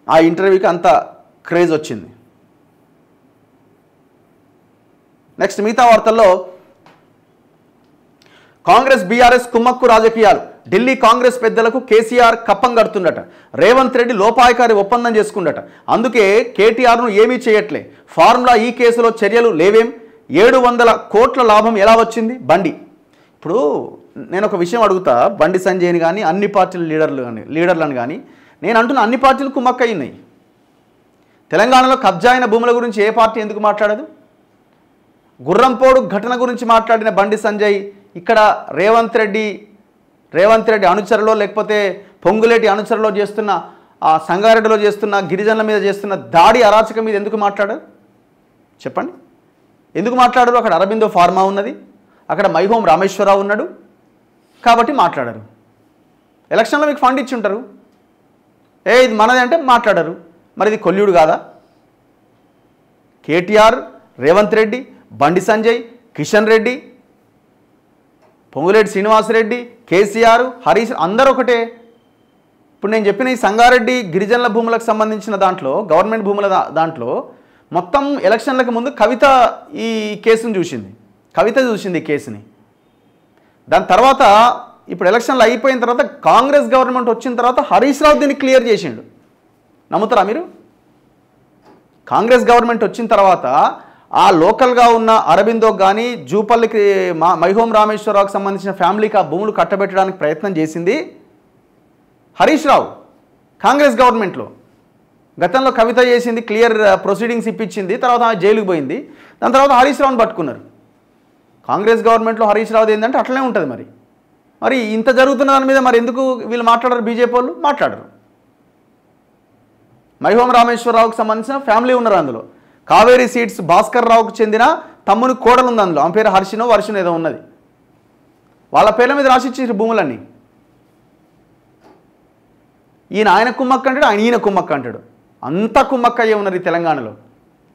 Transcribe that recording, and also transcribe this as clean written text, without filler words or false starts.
ఆ ఇంటర్వ్యూకి అంత క్రేజ్ వచ్చింది. నెక్స్ట్ మిగతా వార్తల్లో కాంగ్రెస్ బీఆర్ఎస్ కుమ్మక్కు రాజకీయాలు. ఢిల్లీ కాంగ్రెస్ పెద్దలకు కేసీఆర్ కప్పం కడుతుండట. రేవంత్ రెడ్డి లోపాయకారి ఒప్పందం చేసుకుండట. అందుకే కేటీఆర్ను ఏమీ చేయట్లే. ఫార్ములా ఈ కేసులో చర్యలు లేవేం. 700 కోట్ల లాభం ఎలా వచ్చింది? బండి. ఇప్పుడు నేను ఒక విషయం అడుగుతా, బండి సంజయ్ని కానీ అన్ని పార్టీల లీడర్లను కానీ నేను అంటున్న అన్ని పార్టీలు కుమ్మక్కయ్యున్నాయి. తెలంగాణలో కబ్జా అయిన భూముల గురించి ఏ పార్టీ ఎందుకు మాట్లాడదు? గుర్రంపోడు ఘటన గురించి మాట్లాడిన బండి సంజయ్ ఇక్కడ రేవంత్ రెడ్డి అనుచరులో లేకపోతే పొంగులేటి అనుచరులో చేస్తున్న ఆ సంగారెడ్డిలో చేస్తున్న గిరిజనుల మీద చేస్తున్న దాడి అరాచకం మీద ఎందుకు మాట్లాడరు? చెప్పండి, ఎందుకు మాట్లాడరు? అక్కడ అరబిందో ఫార్మా ఉన్నది, అక్కడ మైహోం రామేశ్వరరావు ఉన్నాడు కాబట్టి మాట్లాడరు. ఎలక్షన్లో మీకు ఫండ్ ఇచ్చి ఉంటారు, ఇది మనది అంటే మాట్లాడరు. మరి ఇది కొల్లుడు కాదా? కేటీఆర్, రేవంత్ రెడ్డి, బండి సంజయ్, కిషన్ రెడ్డి, పొంగులేటి శ్రీనివాసరెడ్డి, కేసీఆర్, హరీష్ అందరూ ఒకటే. ఇప్పుడు నేను చెప్పిన ఈ సంగారెడ్డి గిరిజనుల భూములకు సంబంధించిన దాంట్లో, గవర్నమెంట్ భూముల దాంట్లో మొత్తం ఎలక్షన్లకు ముందు కవిత ఈ కేసును చూసింది, ఈ కేసుని. దాని తర్వాత ఇప్పుడు ఎలక్షన్లు అయిపోయిన తర్వాత కాంగ్రెస్ గవర్నమెంట్ వచ్చిన తర్వాత హరీష్ రావు దీన్ని క్లియర్ చేసిండు. నమ్ముతారా మీరు? కాంగ్రెస్ గవర్నమెంట్ వచ్చిన తర్వాత ఆ లోకల్గా ఉన్న అరబిందోకి కానీ జూపల్లికి మైహోం రామేశ్వరరావుకి సంబంధించిన ఫ్యామిలీకి ఆ భూములు కట్టబెట్టడానికి ప్రయత్నం చేసింది హరీష్ రావు కాంగ్రెస్ గవర్నమెంట్లో. గతంలో కవిత చేసింది, క్లియర్ ప్రొసీడింగ్స్ ఇప్పించింది, తర్వాత ఆమె జైలుకి పోయింది. దాని తర్వాత హరీష్ రావుని పట్టుకున్నారు. కాంగ్రెస్ గవర్నమెంట్లో హరీష్ రావు ఏంటంటే అట్లనే ఉంటుంది. మరి ఇంత జరుగుతున్న దాని మీద మరి ఎందుకు వీళ్ళు మాట్లాడరు? బీజేపీ వాళ్ళు మాట్లాడరు. మైహోం రామేశ్వరరావుకి సంబంధించిన ఫ్యామిలీ ఉన్నారు అందులో. కావేరీ సీట్స్ భాస్కర్ రావుకు చెందిన తమ్ముని కోడలు ఉంది అందులో, ఆమె పేరు వర్షనో ఏదో ఉన్నది. వాళ్ళ పేర్ల మీద రాసిచ్చి భూములన్నీ. ఆయన కుమ్మక్క అంటాడు, ఈయన కుమ్మక్క అంటాడు. అంత కుమ్మక్క అయ్యే ఉన్నారు ఈ తెలంగాణలో.